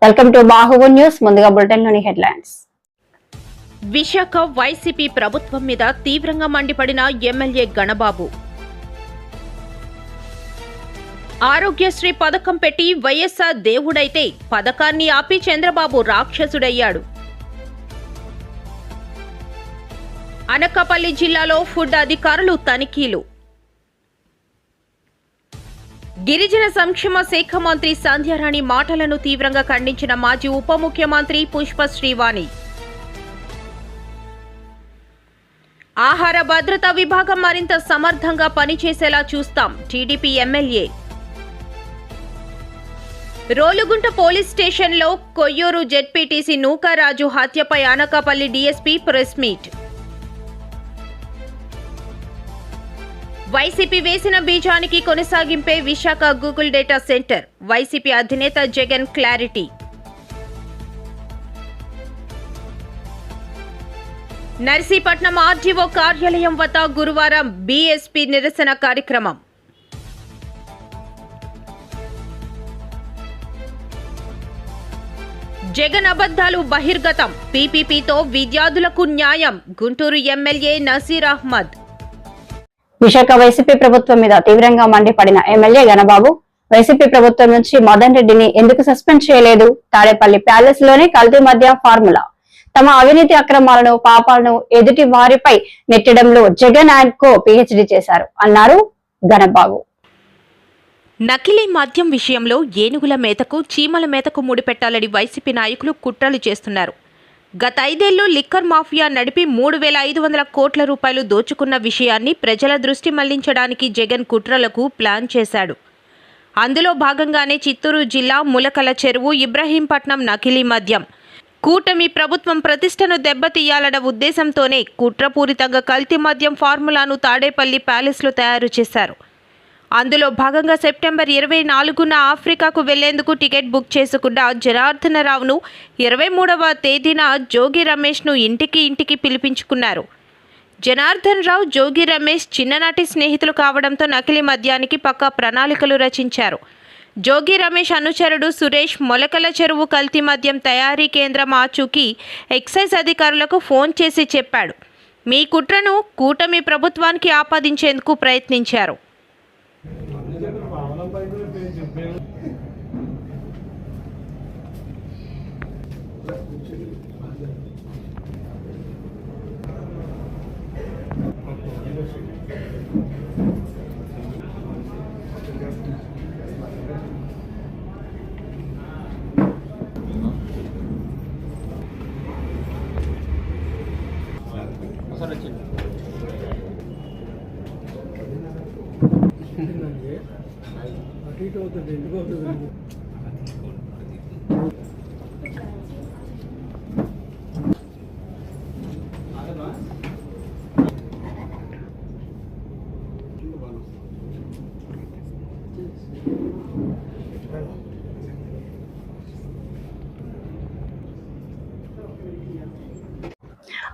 Welcome to Bahuvu news. ముందుగా bulletin లోని headlines. Visakha YCP ప్రభుత్వం మీద తీవ్రంగా మండిపడిన ఎమ్మెల్యే గణబాబు. ఆరోగ్యశ్రీ పథకం పెట్టి వైఎస్ఆర్ దేవుడైతే పథకాన్ని ఆపి చంద్రబాబు రాక్షసుడయ్యాడు. అనకాపల్లి జిల్లాలో ఫుడ్ అధికారులు తనిఖీలు. గిరిజన సంక్షేమ శాఖ మంత్రి సంధ్యారాణి మాటలను తీవ్రంగా ఖండించిన మాజీ ఉప ముఖ్యమంత్రి పుష్ప శ్రీవాణి. ఆహార భద్రతా విభాగం మరింత సమర్థంగా పనిచేసేలా చూస్తాం టీడీపీ ఎమ్మెల్యే. రోలుగుంట పోలీస్ స్టేషన్లో కొయ్యూరు జెడ్పీటీసీ నూకారాజు హత్యపై Anakapalli DSP press meet. YCP వేసిన బీజానికి కొనసాగింపే Visakha Google data centre. YCP అధినేత జగన్ క్లారిటీ. నర్సీపట్నం ఆర్డీఓ కార్యాలయం వద్ద గురువారం బీఎస్పీ నిరసన కార్యక్రమం. జగన్ అబద్ధాలు బహిర్గతం. పీపీపీతో విద్యార్థులకు న్యాయం. గుంటూరు ఎమ్మెల్యే నసీర్ అహ్మద్. విశాఖ వైసీపీ ప్రభుత్వం మీద తీవ్రంగా మండిపడిన ఎమ్మెల్యే గణబాబు వైసీపీ ప్రభుత్వం నుంచి మదన్ రెడ్డిని ఎందుకు సస్పెండ్ చేయలేదు? తాడేపల్లి ప్యాలెస్ లోనే కల్తీ మద్యం ఫార్ములా, తమ అవినీతి అక్రమాలను పాపాలను ఎదుటి వారిపై నెట్టడంలో జగన్ అండ్ కో పీహెచ్డీ చేశారు అన్నారు గణబాబు. నకిలీ మద్యం విషయంలో ఏనుగుల మేతకు చీమల మేతకు ముడిపెట్టాలని వైసీపీ నాయకులు కుట్రలు చేస్తున్నారు. గత 5 ఏళ్లు లిక్కర్ మాఫియా నడిపి 3,500 కోట్ల రూపాయలు దోచుకున్న విషయాన్ని ప్రజల దృష్టి మళ్లించడానికి జగన్ కుట్రలకు ప్లాన్ చేశాడు. అందులో భాగంగానే చిత్తూరు జిల్లా ములకల చెరువు, ఇబ్రహీంపట్నం నకిలీ మద్యం. కూటమి ప్రభుత్వం ప్రతిష్టను దెబ్బతీయాలన్న ఉద్దేశంతోనే కుట్రపూరితంగా కల్తీ మద్యం ఫార్ములాను తాడేపల్లి ప్యాలెస్లో తయారు చేశారు. అందులో భాగంగా సెప్టెంబర్ 24న ఆఫ్రికాకు వెళ్లేందుకు టికెట్ బుక్ చేసుకున్న జనార్దనరావును 23వ తేదీన జోగి రమేష్ను ఇంటికి పిలిపించుకున్నారు. జనార్దనరావు, జోగి రమేష్ చిన్ననాటి స్నేహితులు కావడంతో నకిలీ మద్యానికి పక్కా ప్రణాళికలు రచించారు. జోగి రమేష్ అనుచరుడు సురేష్ మొలకల చెరువు కల్తీ మద్యం తయారీ కేంద్రం ఆచూకీ ఎక్సైజ్ అధికారులకు ఫోన్ చేసి చెప్పాడు. మీ కుట్రను కూటమి ప్రభుత్వానికి ఆపాదించేందుకు ప్రయత్నించారు.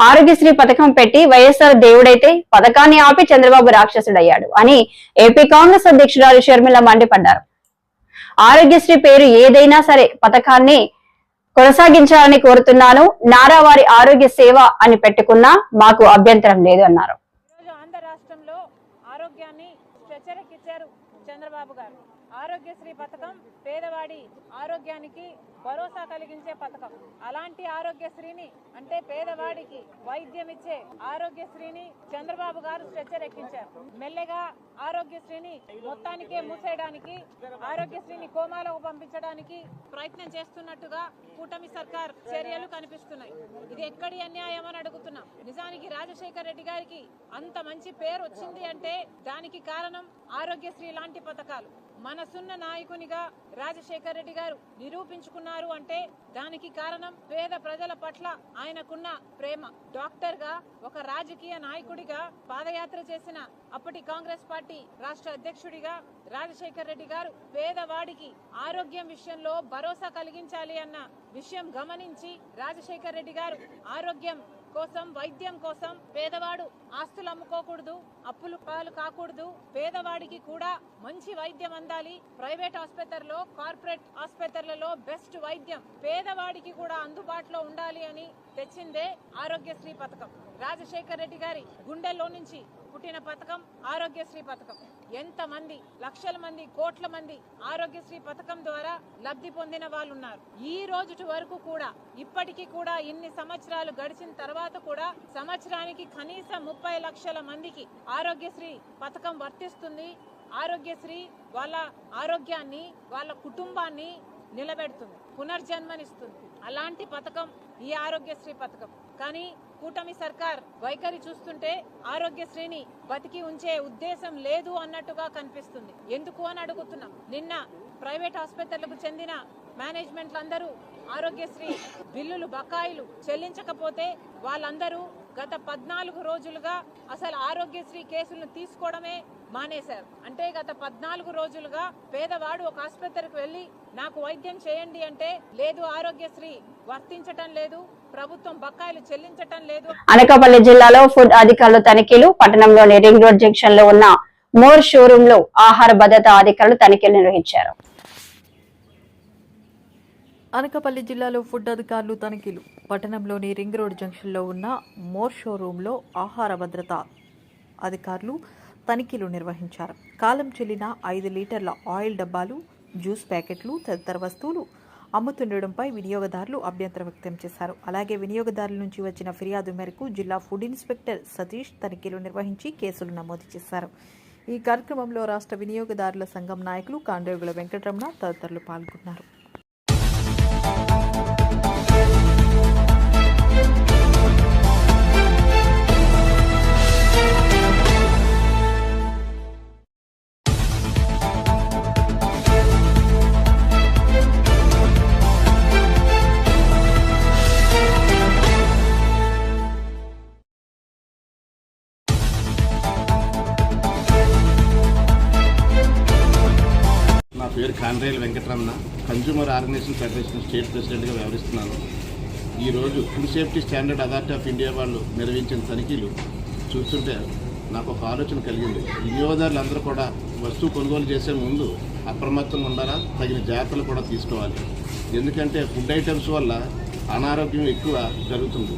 ఆరోగ్యశ్రీ పథకం పెట్టి వైఎస్ఆర్ దేవుడైతే పథకాన్ని ఆపి చంద్రబాబు రాక్షసుడయ్యాడు అని ఏపీ కాంగ్రెస్ అధ్యక్షురాలు షర్మిల మండిపడ్డారు. ఆరోగ్యశ్రీ పేరు ఏదైనా సరే పథకాన్ని కొనసాగించాలని కోరుతున్నాను. నారావారి ఆరోగ్య సేవ అని పెట్టుకున్నా మాకు అభ్యంతరం లేదు అన్నారు. ఆంధ్ర రాష్ట్రంలో ఆరోగ్యాన్ని స్ట్రెచర్కిచ్చారు చంద్రబాబు గారు. ఆరోగ్యశ్రీ పథకం పేదవాడి ఆరోగ్యానికి భరోసా కలిగించే పథకం. అలాంటి ఆరోగ్యశ్రీని అంటే పేదవాడికి వైద్యం ఇచ్చే ఆరోగ్యశ్రీని చంద్రబాబు గారు స్ట్రెచర్ ఎక్కించారు. మెల్లగా ఆరోగ్యశ్రీని మొత్తానికే మూసేయడానికి, ఆరోగ్యశ్రీని కోమాలకు పంపించడానికి ప్రయత్నం చేస్తున్నట్టుగా కూటమి సర్కార్ చర్యలు కనిపిస్తున్నాయి. ఇది ఎక్కడి అన్యాయం అని అడుగుతున్నాం. నిజానికి రాజశేఖర్ రెడ్డి గారికి అంత మంచి పేరు వచ్చింది అంటే దానికి కారణం ఆరోగ్యశ్రీ లాంటి పథకాలు. మనసున్న నాయకునిగా రాజశేఖర్ రెడ్డి గారు నిరూపించుకున్నారు అంటే దానికి కారణం పేద ప్రజల పట్ల ఆయనకున్న ప్రేమ. డాక్టర్ గా, ఒక రాజకీయ నాయకుడిగా పాదయాత్ర చేసిన అప్పటి కాంగ్రెస్ పార్టీ రాష్ట్ర అధ్యక్షుడిగా రాజశేఖర్ రెడ్డి గారు పేదవాడికి ఆరోగ్యం విషయంలో భరోసా కలిగించాలి అన్న విషయం గమనించి రాజశేఖర్ రెడ్డి గారు ఆరోగ్యం కోసం, వైద్యం కోసం పేదవాడు ఆస్తులు అమ్ముకోకూడదు, అప్పులు పాలు కాకూడదు. పేదవాడికి కూడా మంచి వైద్యం అందాలి. ప్రైవేట్ ఆసుపత్రుల్లో, కార్పొరేట్ ఆసుపత్రులలో బెస్ట్ వైద్యం పేదవాడికి కూడా అందుబాటులో ఉండాలి అని తెచ్చిందే ఆరోగ్యశ్రీ పథకం. రాజశేఖర్ రెడ్డి గారి గుండెల్లో నుంచి పుట్టిన పథకం ఆరోగ్యశ్రీ పథకం. ఎంతమంది లక్షల మంది, కోట్ల మంది ఆరోగ్యశ్రీ పథకం ద్వారా లబ్ధి పొందిన వాళ్ళు ఉన్నారు. ఈ రోజు వరకు కూడా, ఇప్పటికీ కూడా ఇన్ని సంవత్సరాలు గడిచిన తర్వాత కూడా సంవత్సరానికి కనీసం 30 లక్షల మందికి ఆరోగ్యశ్రీ పథకం వర్తిస్తుంది. ఆరోగ్యశ్రీ వాళ్ళ ఆరోగ్యాన్ని, వాళ్ళ కుటుంబాన్ని నిలబెడుతుంది, పునర్జన్మనిస్తుంది. అలాంటి పథకం ఈ ఆరోగ్యశ్రీ పథకం. కానీ కూటమి సర్కార్ వైఖరి చూస్తుంటే ఆరోగ్యశ్రీని బతికి ఉంచే ఉద్దేశం లేదు అన్నట్టుగా కనిపిస్తుంది. ఎందుకు అని అడుగుతున్నాం. నిన్న ప్రైవేట్ ఆసుపత్రులకు చెందిన మేనేజ్మెంట్లందరూ ఆరోగ్యశ్రీ బిల్లులు, బకాయిలు చెల్లించకపోతే వాళ్ళందరూ గత 14 రోజులుగా అసలు ఆరోగ్యశ్రీ కేసులను తీసుకోవడమే మానేశారు. అంటే గత 14 రోజులుగా పేదవాడు ఒక ఆసుపత్రికి వెళ్లి నాకు వైద్యం చేయండి అంటే లేదు, ఆరోగ్యశ్రీ వర్తించటం లేదు, ప్రభుత్వం బకాయిలు చెల్లించటం లేదు. అనకాపల్లి జిల్లాలో ఫుడ్ అధికారులు తనిఖీలు. పట్టణంలోని రింగ్ రోడ్ జంక్షన్ లో ఉన్న మోర్ షోరూమ్ లో ఆహార భద్రతా అధికారులు తనిఖీలు నిర్వహించారు. అనకాపల్లి జిల్లాలో ఫుడ్ అధికారులు తనిఖీలు. పట్టణంలోని రింగ్ రోడ్ జంక్షన్లో ఉన్న మోర్ షోరూంలో ఆహార భద్రత అధికారులు తనిఖీలు నిర్వహించారు. కాలం చెల్లిన 5 లీటర్ల ఆయిల్ డబ్బాలు, జ్యూస్ ప్యాకెట్లు తదితర వస్తువులు అమ్ముతుండటంపై వినియోగదారులు అభ్యంతరం వ్యక్తం చేశారు. అలాగే వినియోగదారుల నుంచి వచ్చిన ఫిర్యాదు మేరకు జిల్లా ఫుడ్ ఇన్స్పెక్టర్ సతీష్ తనిఖీలు నిర్వహించి కేసులు నమోదు చేశారు. ఈ కార్యక్రమంలో రాష్ట్ర వినియోగదారుల సంఘం నాయకులు కాండ్రేగుల వెంకటరమణ తదితరులు పాల్గొన్నారు. నా పేరు Kandregula Venkataramana, consumer organization federation state ప్రెసిడెంట్గా వ్యవహరిస్తున్నాను. ఈరోజు food safety standard authority of India వాళ్ళు నిర్వహించిన తనిఖీలు చూస్తుంటే నాకు ఒక ఆలోచన కలిగింది. వినియోగదారులందరూ కూడా వస్తువు కొనుగోలు చేసే ముందు అప్రమత్తంగా ఉండాలా, తగిన జాగ్రత్తలు కూడా తీసుకోవాలి. ఎందుకంటే ఫుడ్ ఐటమ్స్ వల్ల అనారోగ్యం ఎక్కువ జరుగుతుంది.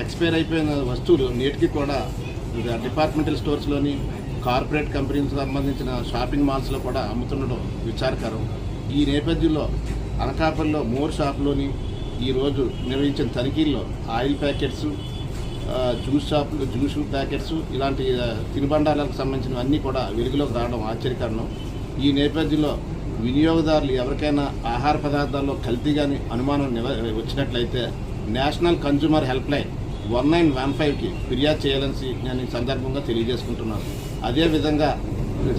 ఎక్స్పైర్ అయిపోయిన వస్తువులు నేటికి కూడా డిపార్ట్మెంటల్ స్టోర్స్లోని, కార్పొరేట్ కంపెనీలకు సంబంధించిన షాపింగ్ మాల్స్లో కూడా అమ్ముతుండడం విచారకరం. ఈ నేపథ్యంలో అనకాపల్లిలో మోర్ షాప్లోని ఈరోజు నిర్వహించిన తనిఖీల్లో ఆయిల్ ప్యాకెట్స్, జ్యూస్ ప్యాకెట్స్ ఇలాంటి తినుబండారాలకు సంబంధించినవన్నీ కూడా వెలుగులోకి రావడం ఆశ్చర్యకరణం. ఈ నేపథ్యంలో వినియోగదారులు ఎవరికైనా ఆహార పదార్థాల్లో కల్తీ కానీ అనుమానం వచ్చినట్లయితే నేషనల్ కన్జ్యూమర్ హెల్ప్ లైన్ 1915కి ఫిర్యాదు చేయాలని నేను ఈ సందర్భంగా తెలియజేసుకుంటున్నాను. అదేవిధంగా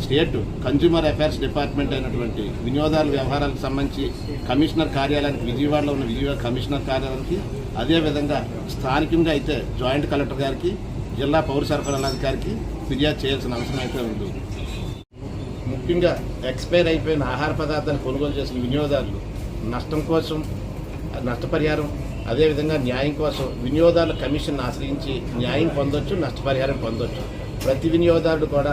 స్టేట్ కన్జ్యూమర్ అఫైర్స్ డిపార్ట్మెంట్ అయినటువంటి వినియోగదారుల వ్యవహారాలకు సంబంధించి కమిషనర్ కార్యాలయానికి, విజయవాడలో ఉన్న విజయవాడ కమిషనర్ కార్యాలయానికి, అదేవిధంగా స్థానికంగా అయితే జాయింట్ కలెక్టర్ గారికి, జిల్లా పౌర సరఫరాల అధికారికి ఫిర్యాదు చేయాల్సిన అవసరం అయితే ఉంది. ముఖ్యంగా ఎక్స్పైర్ అయిపోయిన ఆహార పదార్థాలు కొనుగోలు చేసిన వినియోగదారులు నష్టం కోసం నష్టపరిహారం, అదేవిధంగా న్యాయం కోసం వినియోగదారుల కమిషన్ ఆశ్రయించి న్యాయం పొందొచ్చు, నష్టపరిహారం పొందొచ్చు. ప్రతి వినియోగదారుడు కూడా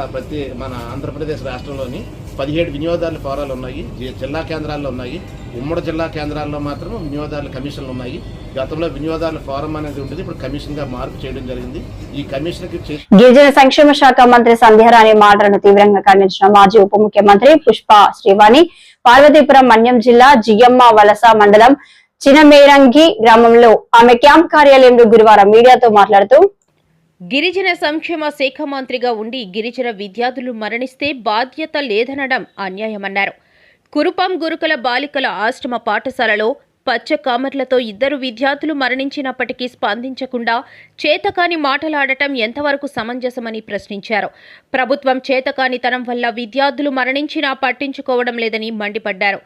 మన ఆంధ్రప్రదేశ్ రాష్ట్రంలోని 17 వినియోగదారుల ఫోరాలు ఉన్నాయి, జిల్లా కేంద్రాల్లో ఉన్నాయి. ఉమ్మడి జిల్లా కేంద్రాల్లో మాత్రం వినియోగదారుల కమిషన్లు ఉన్నాయి. గతంలో వినియోగదారుల ఫోరం అనేది ఉంటుంది, ఇప్పుడు కమిషన్గా మార్పు చేయడం జరిగింది. ఈ కమిషన్కి గిరిజన సంక్షేమ శాఖ మంత్రి సంధ్యారాణి మాటలను తీవ్రంగా ఖండించిన మాజీ ఉప ముఖ్యమంత్రి పుష్ప శ్రీవాణి పార్వతీపురం మన్యం జిల్లా జియమ్మ వలస మండలం చినమేరంగి గ్రామంలో ఆమె క్యాంప్ కార్యాలయంలో గురువారం మీడియాతో మాట్లాడుతూ, గిరిజన సంక్షేమ శాఖ మంత్రిగా ఉండి గిరిజన విద్యార్థులు మరణిస్తే బాధ్యత లేదనడం అన్యాయమన్నారు. కురుపాం గురుకుల బాలికల ఆశ్రమ పాఠశాలలో పచ్చ కామర్లతో 2 విద్యార్థులు మరణించినప్పటికీ స్పందించకుండా చేతకాని మాటలాడటం ఎంతవరకు సమంజసమని ప్రశ్నించారు. ప్రభుత్వం చేతకానితనం వల్ల విద్యార్థులు మరణించినా పట్టించుకోవడం లేదని మండిపడ్డారు.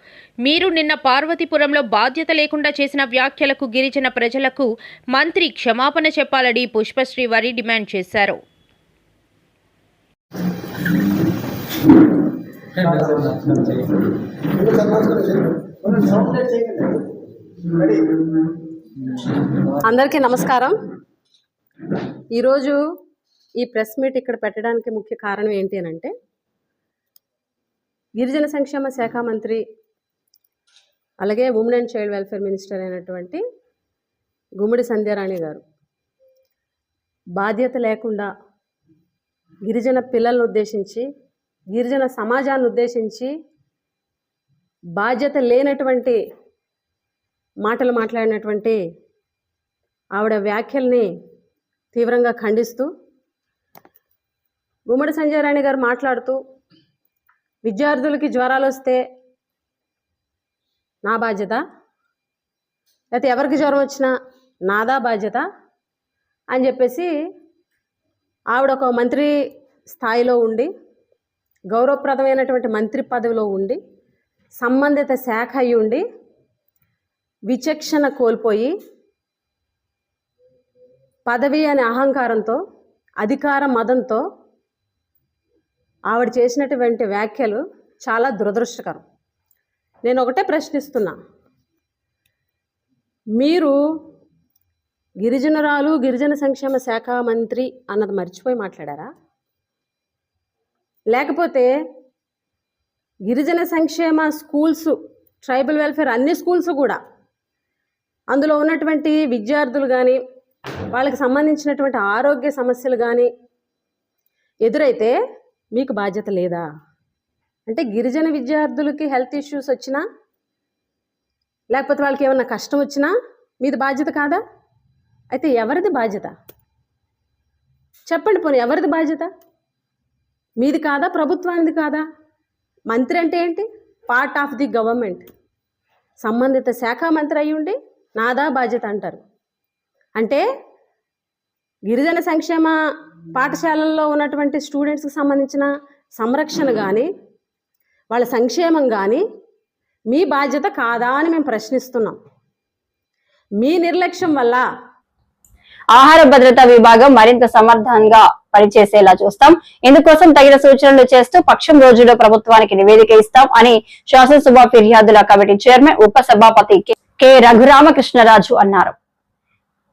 మీరు నిన్న పార్వతీపురంలో బాధ్యత లేకుండా చేసిన వ్యాఖ్యలకు గిరిజన ప్రజలకు మంత్రి క్షమాపణ చెప్పాలని పుష్పశ్రీవారి డిమాండ్ చేశారు. అందరికీ నమస్కారం. ఈరోజు ఈ ప్రెస్ మీట్ ఇక్కడ పెట్టడానికి ముఖ్య కారణం ఏంటి అని అంటే, గిరిజన సంక్షేమ శాఖ మంత్రి అలాగే women and child welfare minister అయినటువంటి గుమ్మడి సంధ్యారాణి గారు బాధ్యత లేకుండా గిరిజన పిల్లలను ఉద్దేశించి, గిరిజన సమాజాన్ని ఉద్దేశించి బాధ్యత లేనటువంటి మాటలు మాట్లాడినటువంటి ఆవిడ వ్యాఖ్యల్ని తీవ్రంగా ఖండిస్తూ, గుమ్మడి సంధ్యారాణి గారు మాట్లాడుతూ, విద్యార్థులకి జ్వరాలు వస్తే నా బాధ్యత, లేకపోతే ఎవరికి జ్వరం వచ్చినా నాదా బాధ్యత అని చెప్పేసి ఆవిడ ఒక మంత్రి స్థాయిలో ఉండి, గౌరవప్రదమైనటువంటి మంత్రి పదవిలో ఉండి, సంబంధిత శాఖ అయి ఉండి విచక్షణ కోల్పోయి పదవి అనే అహంకారంతో, అధికార మదంతో ఆవిడ చేసినటువంటి వ్యాఖ్యలు చాలా దురదృష్టకరం. నేను ఒకటే ప్రశ్నిస్తున్నా, మీరు గిరిజనురాలు, గిరిజన సంక్షేమ శాఖ మంత్రి అన్నది మర్చిపోయి మాట్లాడారా? లేకపోతే గిరిజన సంక్షేమ స్కూల్స్, ట్రైబల్ వెల్ఫేర్ అన్ని స్కూల్స్ కూడా అందులో ఉన్నటువంటి విద్యార్థులు కానీ, వాళ్ళకి సంబంధించినటువంటి ఆరోగ్య సమస్యలు కానీ ఎదురైతే మీకు బాధ్యత లేదా? అంటే గిరిజన విద్యార్థులకి హెల్త్ ఇష్యూస్ వచ్చినా, లేకపోతే వాళ్ళకి ఏమన్నా కష్టం వచ్చినా మీది బాధ్యత కాదా? అయితే ఎవరిది బాధ్యత చెప్పండి. పోనీ ఎవరిది బాధ్యత? మీది కాదా? ప్రభుత్వానిది కాదా? మంత్రి అంటే ఏంటి? Part of the government. సంబంధిత శాఖ మంత్రి అయి ఉండి నాదా బాధ్యత అంటారు. అంటే గిరిజన సంక్షేమ పాఠశాలల్లో ఉన్నటువంటి స్టూడెంట్స్కి సంబంధించిన సంరక్షణ కానీ, వాళ్ళ సంక్షేమం కానీ మీ బాధ్యత కాదా అని మేము ప్రశ్నిస్తున్నాం. మీ నిర్లక్ష్యం వల్ల ఆహార భద్రతా విభాగం మరింత సమర్థంగా పనిచేసేలా చూస్తాం. ఇందుకోసం తగిన సూచనలు చేస్తూ పక్షం రోజుల్లో ప్రభుత్వానికి నివేదిక ఇస్తాం అని శాసనసభ ఫిర్యాదుల కమిటీ చైర్మన్ ఉప సభాపతి కె రఘురామకృష్ణరాజు అన్నారు.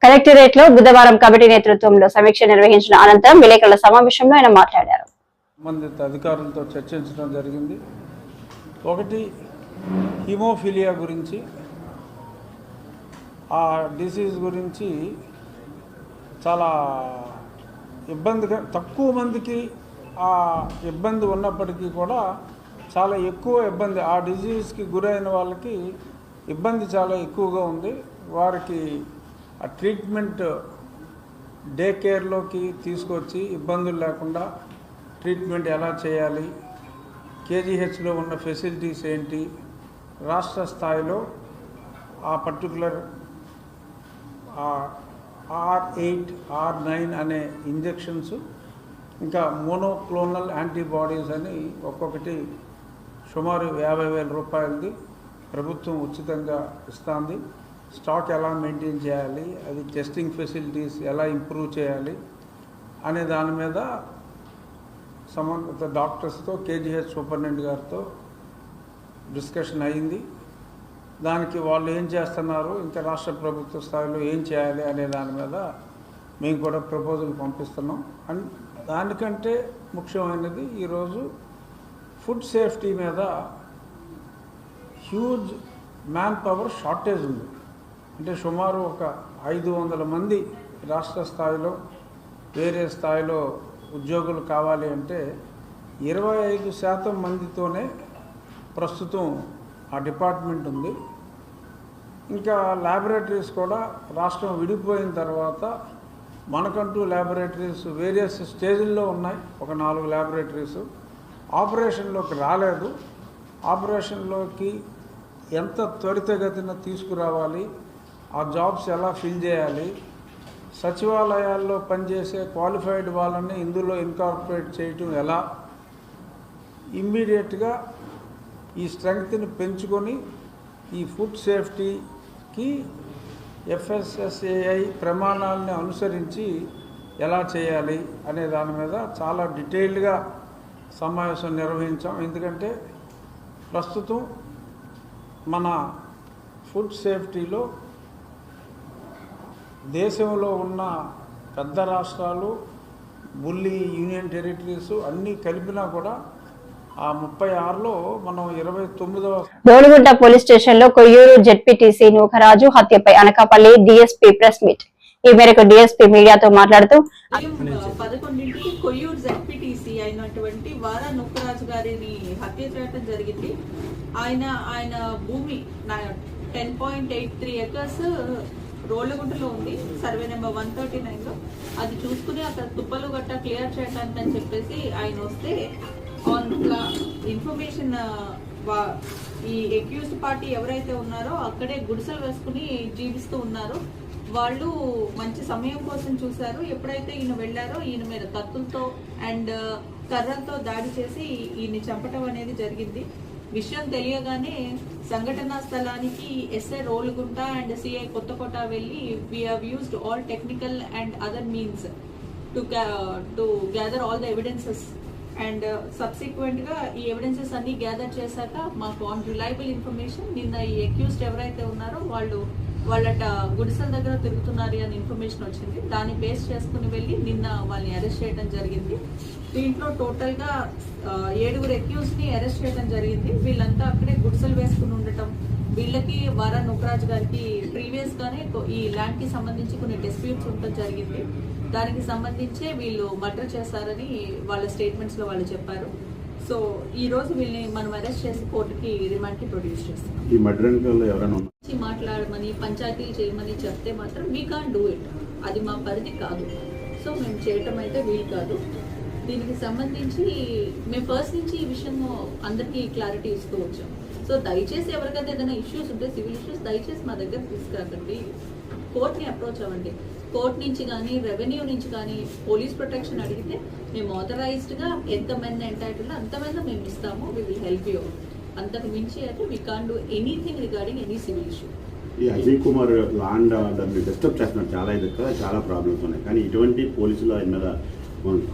కలెక్టరేట్ లో బుధవారం కమిటీ నేతృత్వంలో సమీక్ష నిర్వహించిన అనంతరం విలేకరుల సమావేశంలో ఆయన మాట్లాడారు. సంబంధిత అధికారులతో చర్చించడం జరిగింది. ఒకటి, హిమోఫిలియా గురించి, ఆ డిసీజ్ గురించి చాలా ఇబ్బందిగా, తక్కువ మందికి ఆ ఇబ్బంది ఉన్నప్పటికీ కూడా చాలా ఎక్కువ ఇబ్బంది, ఆ డిజీజ్కి గురైన వాళ్ళకి ఇబ్బంది చాలా ఎక్కువగా ఉంది. వారికి ఆ ట్రీట్మెంట్ డే కేర్లోకి తీసుకొచ్చి ఇబ్బందులు లేకుండా ట్రీట్మెంట్ ఎలా చేయాలి, కేజీహెచ్లో ఉన్న ఫెసిలిటీస్ ఏంటి, రాష్ట్ర స్థాయిలో ఆ పర్టికులర్ R8, R9 అనే ఇంజెక్షన్స్, ఇంకా మోనోక్లోనల్ యాంటీబాడీస్ అని ఒక్కొక్కటి సుమారు 50,000 రూపాయలది ప్రభుత్వం ఉచితంగా ఇస్తుంది. స్టాక్ ఎలా మెయింటైన్ చేయాలి, అది టెస్టింగ్ ఫెసిలిటీస్ ఎలా ఇంప్రూవ్ చేయాలి అనే దాని మీద సంబంధిత డాక్టర్స్తో, కేజీహెచ్ సూపరింటెండెంట్ గారితో డిస్కషన్ అయింది. దానికి వాళ్ళు ఏం చేస్తున్నారు, ఇంకా రాష్ట్ర ప్రభుత్వ స్థాయిలో ఏం చేయాలి అనే దాని మీద మేము కూడా ప్రపోజల్ పంపిస్తున్నాం. అండ్ దానికంటే ముఖ్యమైనది ఈరోజు ఫుడ్ సేఫ్టీ మీద హ్యూజ్ మ్యాన్ పవర్ షార్టేజ్ ఉంది. అంటే సుమారు ఒక 500 మంది రాష్ట్ర స్థాయిలో, వేరే స్థాయిలో ఉద్యోగులు కావాలి అంటే 25% మందితోనే ప్రస్తుతం ఆ డిపార్ట్మెంట్ ఉంది. ఇంకా ల్యాబొరేటరీస్ కూడా రాష్ట్రం విడిపోయిన తర్వాత మనకంటూ ల్యాబొరేటరీస్ వేరియస్ స్టేజ్ల్లో ఉన్నాయి. ఒక 4 ల్యాబొరేటరీస్ ఆపరేషన్లోకి రాలేదు. ఆపరేషన్లోకి ఎంత త్వరితగతిన తీసుకురావాలి, ఆ జాబ్స్ ఎలా ఫిల్ చేయాలి, సచివాలయాల్లో పనిచేసే క్వాలిఫైడ్ వాళ్ళని ఇందులో ఇన్కార్పొరేట్ చేయటం ఎలా, ఇమ్మీడియట్గా ఈ స్ట్రెంగ్త్ని పెంచుకొని ఈ ఫుడ్ సేఫ్టీకి FSSAI ప్రమాణాలని అనుసరించి ఎలా చేయాలి అనే దాని మీద చాలా డీటెయిల్డ్గా సమావేశం నిర్వహించాం. ఎందుకంటే ప్రస్తుతం మన ఫుడ్ సేఫ్టీలో దేశంలో ఉన్న పెద్ద రాష్ట్రాలు, బుల్లి యూనియన్ టెరిటరీస్ అన్నీ కలిపినా కూడా ఆ 36లో మనం 29వ దోలుగుంట పోలీస్ స్టేషన్ లో కొయ్యూరు జెడ్పీటీసీ నూకరాజు హత్యపై అనకాపల్లి డీఎస్పీ ప్రెస్ మీట్. ఈ మేరకు డీఎస్పీ మీడియాతో మాట్లాడుతూ 11ంటికి కొయ్యూరు జెడ్పీటీసీ అయినటువంటి వారా నూకరాజు గారిని హత్య చేయడం జరిగింది. ఆయన భూమి 10.83 acres రోళ్లగుంటలో ఉంది, సర్వే నెంబర్ 139లో. అది చూసుకుని అక్కడ తుప్పలు గట్ట క్లియర్ చేయడానికి అని చెప్పేసి ఆయన వస్తే ఇన్ఫర్మేషన్ ఈ అక్యూజ్డ్ పార్టీ ఎవరైతే ఉన్నారో అక్కడే గుడిసెలు వేసుకుని జీవిస్తూ ఉన్నారో వాళ్ళు మంచి సమయం కోసం చూశారు. ఎప్పుడైతే ఈయన వెళ్ళారో ఈయన మీద కత్తులతో అండ్ కర్రలతో దాడి చేసి ఈయన్ని చంపటం అనేది జరిగింది. విషయం తెలియగానే సంఘటనా స్థలానికి SI Rolugunta and CI Kothakota వెళ్ళి we have used all technical and other means to gather all the evidences and subsequent గా ఈ ఎవిడెన్సెస్ అన్ని గ్యాదర్ చేశాక మాకు ఆన్ రిలయబుల్ ఇన్ఫర్మేషన్ నిన్న ఈ అక్యూజ్డ్ ఎవరైతే ఉన్నారో వాళ్ళట గుడిసెల దగ్గర తిరుగుతున్నారు అని ఇన్ఫర్మేషన్ వచ్చింది. దాన్ని బేస్ చేసుకుని వెళ్ళి నిన్న వాళ్ళని అరెస్ట్ చేయడం జరిగింది. దీంట్లో టోటల్ గా 7 అక్యూజ్డ్ ని అరెస్ట్ చేయడం జరిగింది. వీళ్ళంతా అక్కడే గుడిసెలు వేసుకుని ఉండటం, వీళ్ళకి వారా నూకరాజు గారికి ప్రీవియస్ గానే ఈ ల్యాండ్ కి సంబంధించి కొన్ని డిస్ప్యూట్స్ ఉండటం జరిగింది. దానికి సంబంధించే వీళ్ళు మర్డర్ చేశారని వాళ్ళ స్టేట్మెంట్స్ లో వాళ్ళు చెప్పారు. సో ఈ రోజు వీళ్ళని మనం అరెస్ట్ చేసి కోర్టుకి రిమాండ్ కి ప్రొడ్యూస్ చేస్తాం. ఈ మర్డర్ ఎవరైనా మాట్లాడమని పంచాయతీలు చేయమని చెప్తే మాత్రం వీ కాన్ డూ ఇట్, అది మా పరిధి కాదు. సో మేము చేయటం అయితే వీలు కాదు. దీనికి సంబంధించి మేము ఫస్ట్ నుంచి ఈ విషయం అందరికీ క్లారిటీ ఇస్తూ వచ్చాం. సో దయచేసి ఎవరికైనా ఏదైనా ఇష్యూస్ ఉంటే సివిల్ ఇష్యూస్ దయచేసి మా దగ్గర తీసుకురాకండి, కోర్ట్ని అప్రోచ్ అవ్వండి. కోర్ట్ నుంచి కానీ రెవెన్యూ నుంచి కానీ పోలీస్ ప్రొటెక్షన్ అడిగితే మేము ఆథరైజ్డ్గా ఎంతమంది ఎంటైటిల్ అంతమంది మేము ఇస్తాము. We will help you. అంతకు మించి అయితే we can do anything regarding any civil issue. ఈ అజయ్ కుమార్ లాండ్ ఆర్డర్ని డిస్టర్బ్ చేస్తున్నారు, చాలా ప్రాబ్లమ్స్ ఉన్నాయి. కానీ ఇటువంటి పోలీసులు ఆయన మీద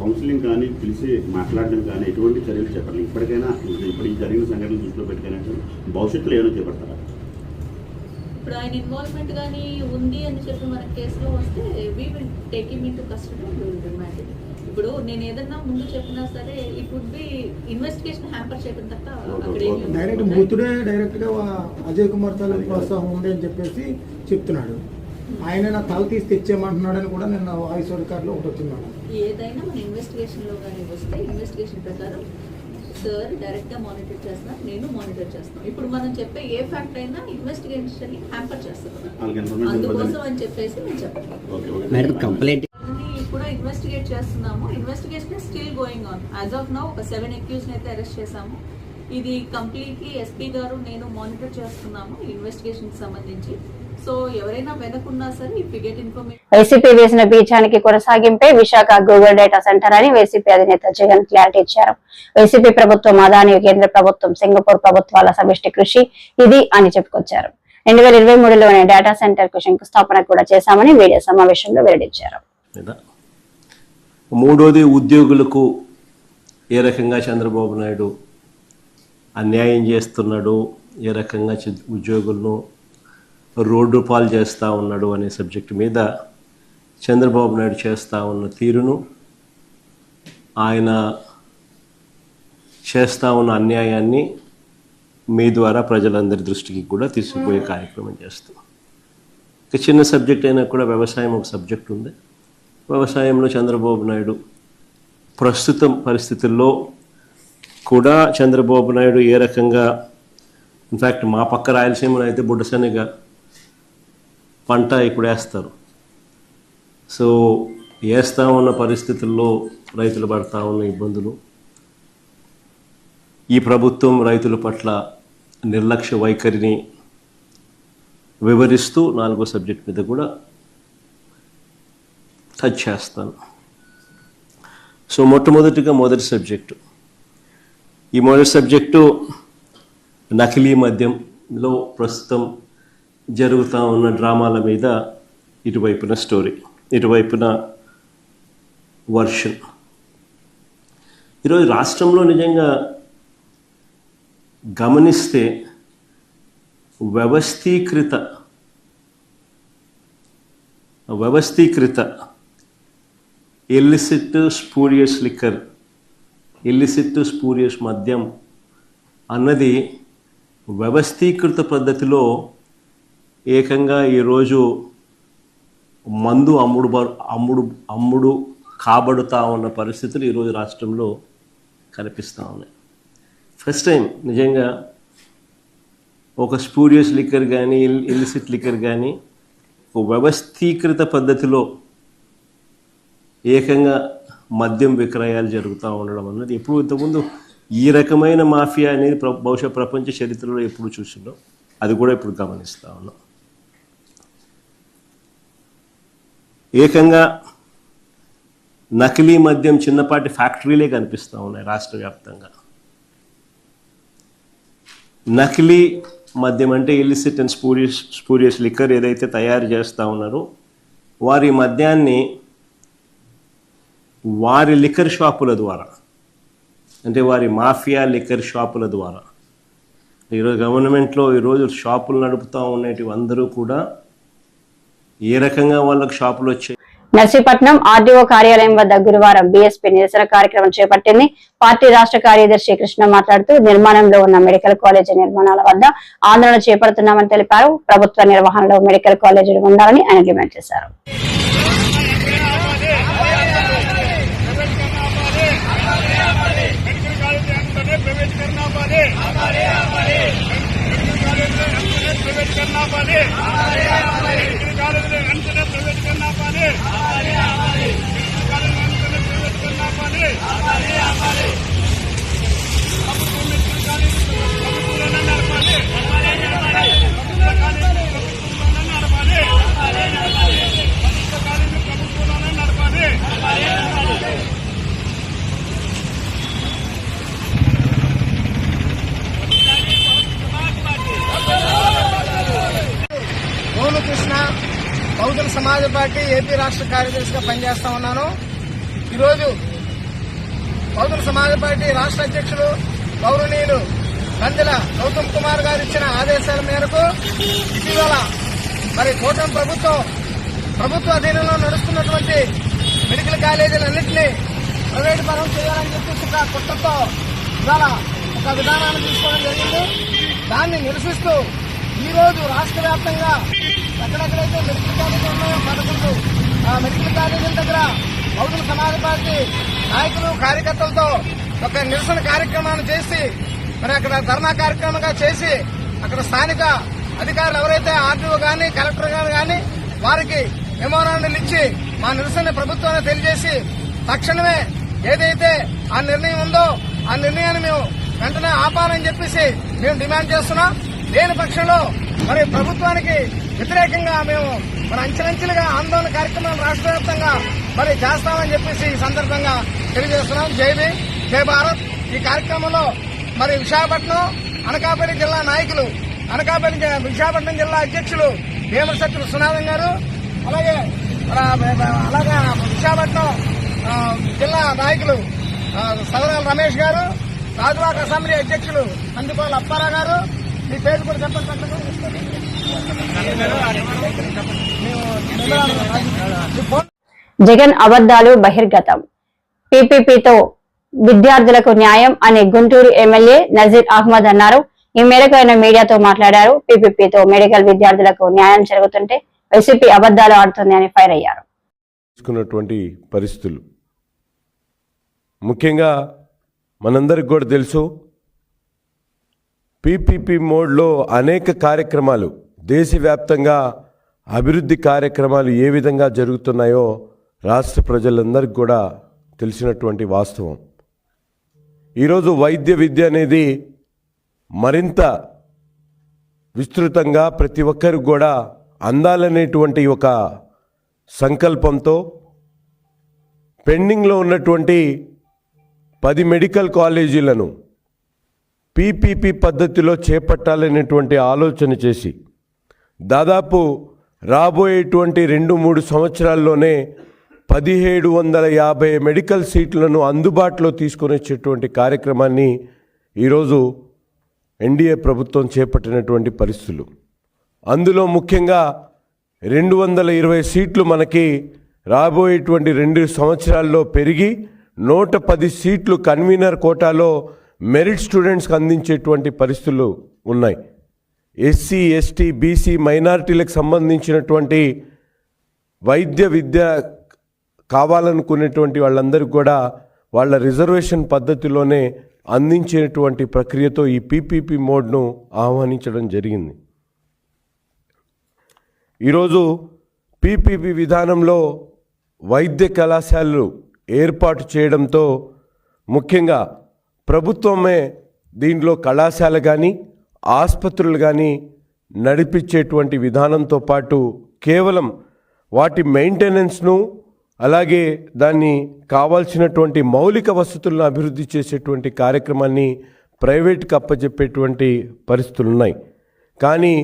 కౌన్సిలింగ్ కానీ పిలిచి మాట్లాడడం కానీ ఎటువంటి చర్యలు చేపట్టాలి? ఇప్పటికైనా ఇప్పుడు ఈ జరిగిన సంఘటనలు దృష్టిలో పెట్టుకైనా భవిష్యత్తులో ఏమైనా చేపడతారా? ఇప్పుడు ఆయన ఇన్వాల్వ్మెంట్ కానీ ఉంది అని చెప్పి మన కేసులో వస్తే we will take him into custody and will remand him. ఇప్పుడు నేను ఏదన్నా ముందు చెప్పినా సరే it would be investigation hamper చేయడం తప్ప డైరెక్ట్ బూతుడే డైరెక్ట్ గా అజయ్ కుమార్ తాలూకు ప్రోత్సాహం ఉంది అని చెప్పేసి చెప్తున్నాడు. ఆయన నా తల తీసి తెచ్చేయమంటున్నాడని కూడా నిన్న వాయిస్ రికార్డులో ఒకటి వచ్చింది. ఏదైనా మన ఇన్వెస్టిగేషన్ లో కానీ వస్తే ఇన్వెస్టిగేషన్ ప్రకారం సార్ డైరెక్ట్ గా మానిటర్ చేస్తున్నా, నేను మానిటర్ చేస్తాను. ఇప్పుడు మనం చెప్పే ఏ ఫ్యాక్ట్ అయినా ఇన్వెస్టిగేషన్ ని హ్యాంపర్ చేస్తాను, అందుకోసం అని చెప్పేసి నేను చెప్పాను. కూడా ఇన్వెస్టిగేట్ చేస్తున్నాము. Investigation still going on. As of now ఒక 7 అక్యూజ్డ్ అయితే అరెస్ట్ చేశాము. ఇది కంప్లీట్లీ ఎస్పీ గారు నేను మానిటర్ చేస్తున్నాము ఇన్వెస్టిగేషన్ కి సంబంధించి. సో ఎవరైనా వెనకున్నా సరే if you get information. YCP వేసిన బీజానికి కొనసాగింపే విశాఖ గూగుల్ డేటా సెంటర్ అని వైసీపీ అధినేత జగన్ క్లారిటీ ఇచ్చారు. వైసీపీ ప్రభుత్వం అదాని, కేంద్ర ప్రభుత్వం, సింగపూర్ ప్రభుత్వాల సమిష్టి కృషి ఇది అని చెప్పుకొచ్చారు. 2023లోనే డేటా సెంటర్ కు శంకుస్థాపన కూడా చేశామని మీడియా సమావేశంలో వెల్లడించారు. మూడోది, ఉద్యోగులకు ఏ రకంగా చంద్రబాబు నాయుడు అన్యాయం చేస్తున్నాడు, ఏ రకంగా ఉద్యోగులను రోడ్డు పాలు చేస్తూ ఉన్నాడు అనే సబ్జెక్టు మీద చంద్రబాబు నాయుడు చేస్తూ ఉన్న తీరును, ఆయన చేస్తూ ఉన్న అన్యాయాన్ని మీ ద్వారా ప్రజలందరి దృష్టికి కూడా తీసుకుపోయే కార్యక్రమం చేస్తాం. ఒక చిన్న సబ్జెక్ట్ అయినా కూడా వ్యవసాయం ఒక సబ్జెక్ట్ ఉంది. వ్యవసాయంలో చంద్రబాబు నాయుడు ప్రస్తుతం పరిస్థితుల్లో కూడా చంద్రబాబు నాయుడు ఏ రకంగా, ఇన్ఫ్యాక్ట్ మా పక్క రాయలసీమలో అయితే బుడ్డశనగ పంట ఇప్పుడు వేస్తారు. సో వేస్తూ ఉన్న పరిస్థితుల్లో రైతులు పడతా ఉన్న ఇబ్బందులు, ఈ ప్రభుత్వం రైతుల పట్ల నిర్లక్ష్య వైఖరిని వివరిస్తూ 4వ సబ్జెక్ట్ మీద కూడా టచ్ చేస్తాను. సో మొదటి సబ్జెక్టు, ఈ మొదటి సబ్జెక్టు నకిలీ మద్యంలో ప్రస్తుతం జరుగుతూ ఉన్న డ్రామాల మీద ఇటువైపున స్టోరీ, ఇటువైపున వర్షన్. ఈరోజు రాష్ట్రంలో నిజంగా గమనిస్తే వ్యవస్థీకృత illicit spurious liquor, illicit spurious మద్యం అన్నది వ్యవస్థీకృత పద్ధతిలో ఏకంగా ఈరోజు మందు అమ్ముడు కాబడుతూ ఉన్న పరిస్థితులు ఈరోజు రాష్ట్రంలో కనిపిస్తూ ఉన్నాయి. ఫస్ట్ టైం నిజంగా ఒక స్పూరియస్ లిక్కర్ కానీ ఇల్లిసిట్ లిక్కర్ కానీ ఒక వ్యవస్థీకృత పద్ధతిలో ఏకంగా మద్యం విక్రయాలు జరుగుతూ ఉండడం అన్నది ఎప్పుడు ఇంతకుముందు ఈ రకమైన మాఫియా అనేది బహుశా ప్రపంచ చరిత్రలో ఎప్పుడు చూసినాం, అది కూడా ఇప్పుడు గమనిస్తూ ఉన్నాం. ఏకంగా నకిలీ మద్యం చిన్నపాటి ఫ్యాక్టరీలే కనిపిస్తూ ఉన్నాయి రాష్ట్ర వ్యాప్తంగా. నకిలీ మద్యం అంటే ఇల్లిసిట్ అండ్ స్పూరియస్ లిక్కర్ ఏదైతే తయారు చేస్తూ ఉన్నారో వారి మద్యాన్ని వారి లిక్కర్ షాపుల ద్వారా, అంటే వారి మాఫియా లిక్కర్ షాపుల ద్వారా, ఈరోజు గవర్నమెంట్లో ఈరోజు షాపులు నడుపుతూ ఉండేటివి అందరూ కూడా ఏ రకంగా వాళ్ళకి షాపులు వచ్చాయి. నర్సీపట్నం ఆర్డీఓ కార్యాలయం వద్ద గురువారం బీఎస్పీ నిరసన కార్యక్రమం చేపట్టింది. పార్టీ రాష్ట్ర కార్యదర్శి కృష్ణ మాట్లాడుతూ నిర్మాణంలో ఉన్న మెడికల్ కాలేజీ నిర్మాణాల వద్ద ఆందోళన చేపడుతున్నామని తెలిపారు. ప్రభుత్వ నిర్వహణలో మెడికల్ కాలేజీలు ఉండాలని ఆయన డిమాండ్ చేశారు. కృష్ణ బహుజన సమాజ్ పార్టీ ఏపీ రాష్ట్ర కార్యదర్శిగా పనిచేస్తా ఉన్నాను. ఈరోజు బహుజన సమాజ్ పార్టీ రాష్ట్ర అధ్యక్షులు గౌరవనీయులు కందిల గౌతమ్ కుమార్ గారు ఇచ్చిన ఆదేశాల మేరకు ఇటీవల మరి కూటమి ప్రభుత్వ అధీనంలో నడుస్తున్నటువంటి మెడికల్ కాలేజీలన్నింటినీ ప్రైవేటు పరం చేయాలని చెప్పేసి ఒక కుట్రతో ఇవాళ ఒక విధానాన్ని తీసుకోవడం జరిగింది. దాన్ని నిరసిస్తూ ఈ రోజు రాష్ట్ర వ్యాప్తంగా ఎక్కడెక్కడైతే మెడికల్ కాలేజీలు ఉన్నాయో 11 మెడికల్ కాలేజీల దగ్గర బహుజన సమాజ్ పార్టీ నాయకులు కార్యకర్తలతో ఒక నిరసన కార్యక్రమాన్ని చేసి మరి అక్కడ ధర్నా కార్యక్రమంగా చేసి అక్కడ స్థానిక అధికారులు ఎవరైతే ఆర్డీఓ గాని కలెక్టర్ గారు గాని వారికి మెమోరాండాలు ఇచ్చి మా నిరసన ప్రభుత్వాన్ని తెలియజేసి తక్షణమే ఏదైతే ఆ నిర్ణయం ఉందో ఆ నిర్ణయాన్ని మేము వెంటనే ఆపాలని చెప్పేసి మేము డిమాండ్ చేస్తున్నాం. లేని పక్షంలో మరి ప్రభుత్వానికి వ్యతిరేకంగా మేము మన అంచెలంచెలుగా ఆందోళన కార్యక్రమాలు రాష్ట్ర వ్యాప్తంగా మరి చేస్తామని చెప్పేసి ఈ సందర్భంగా తెలియజేస్తున్నాం. జై భీమ్, జై భారత్. ఈ కార్యక్రమంలో మరి విశాఖపట్నం అనకాపల్లి జిల్లా నాయకులు, విశాఖపట్నం జిల్లా అధ్యక్షులు భీమశెట్టి విశ్వనాథం గారు, అలాగే విశాఖపట్నం జిల్లా నాయకులు సదరాల రమేష్ గారు, రాజువాక అసెంబ్లీ అధ్యక్షులు కందిపాల అప్పారావు గారు, మీ పేరు కూడా చెప్పండి. జగన్ అబద్దాలు బహిర్గతం. పీపీపీతో విద్యార్థులకు న్యాయం అని గుంటూరు ఎమ్మెల్యే నజీర్ అహ్మద్ అన్నారు. ఈ మేరకు ఆయన మీడియాతో మాట్లాడారు. పీపీపీతో మెడికల్ విద్యార్థులకు న్యాయం జరుగుతుంటే వైసీపీ అబద్దాలు ఆడుతుంది అని ఫైర్ అయ్యారు. తీసుకున్నటువంటి పరిస్థితులు ముఖ్యంగా మనందరికి కూడా తెలుసు. పీపీపీ మోడ్లో అనేక కార్యక్రమాలు దేశవ్యాప్తంగా అభివృద్ధి కార్యక్రమాలు ఏ విధంగా జరుగుతున్నాయో రాష్ట్ర ప్రజలందరికీ కూడా తెలిసినటువంటి వాస్తవం. ఈరోజు వైద్య విద్య అనేది మరింత విస్తృతంగా ప్రతి ఒక్కరికి కూడా అందాలనేటువంటి ఒక సంకల్పంతో పెండింగ్లో ఉన్నటువంటి 10 మెడికల్ కాలేజీలను పీపీపీ పద్ధతిలో చేపట్టాలనేటువంటి ఆలోచన చేసి దాదాపు రాబోయేటువంటి 2-3 సంవత్సరాల్లోనే 1750 మెడికల్ సీట్లను అందుబాటులో తీసుకొని వచ్చేటువంటి కార్యక్రమాన్ని ఈరోజు ఎన్డీఏ ప్రభుత్వం చేపట్టినటువంటి పరిస్థితులు. అందులో ముఖ్యంగా 220 సీట్లు మనకి రాబోయేటువంటి 2 సంవత్సరాల్లో పెరిగి 110 సీట్లు కన్వీనర్ కోటాలో మెరిట్ స్టూడెంట్స్కి అందించేటువంటి పరిస్థితులు ఉన్నాయి. ఎస్సీ, ఎస్టీ, బీసీ, మైనారిటీలకు సంబంధించినటువంటి వైద్య విద్య కావాలనుకునేటువంటి వాళ్ళందరికీ కూడా వాళ్ళ రిజర్వేషన్ పద్ధతిలోనే అందించేటువంటి ప్రక్రియతో ఈ పీపీపీ మోడ్ను ఆహ్వానించడం జరిగింది. ఈరోజు పీపీపీ విధానంలో వైద్య కళాశాలలు ఏర్పాటు చేయడంతో ముఖ్యంగా ప్రభుత్వమే దీంట్లో కళాశాల కానీ ఆసుపత్రులు కానీ నడిపించేటువంటి విధానంతో పాటు కేవలం వాటి మెయింటెనెన్స్ను అలాగే దాన్ని కావాల్సినటువంటి మౌలిక వసతులను అభివృద్ధి చేసేటువంటి కార్యక్రమాన్ని ప్రైవేట్కి అప్పచెప్పేటువంటి పరిస్థితులు ఉన్నాయి. కానీ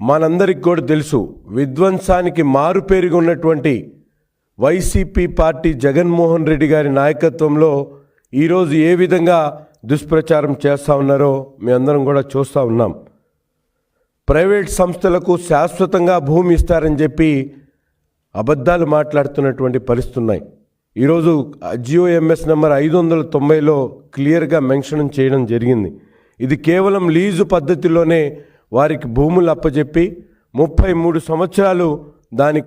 మనందరికి కూడా తెలుసు, విధ్వంసానికి మారుపేరుగా ఉన్నటువంటి వైసీపీ పార్టీ జగన్మోహన్ రెడ్డి గారి నాయకత్వంలో ఈరోజు ఏ విధంగా దుష్ప్రచారం చేస్తూ ఉన్నారో మీ అందరం కూడా చూస్తూ ఉన్నాం. ప్రైవేట్ సంస్థలకు శాశ్వతంగా భూమి ఇస్తారని చెప్పి అబద్ధాలు మాట్లాడుతున్నటువంటి పరిస్థితులు ఉన్నాయి. ఈరోజు జియోఎంఎస్ నెంబర్ 590లో క్లియర్గా మెన్షన్ చేయడం జరిగింది. ఇది కేవలం లీజు పద్ధతిలోనే వారికి భూములు అప్పచెప్పి 33 సంవత్సరాలు దానికి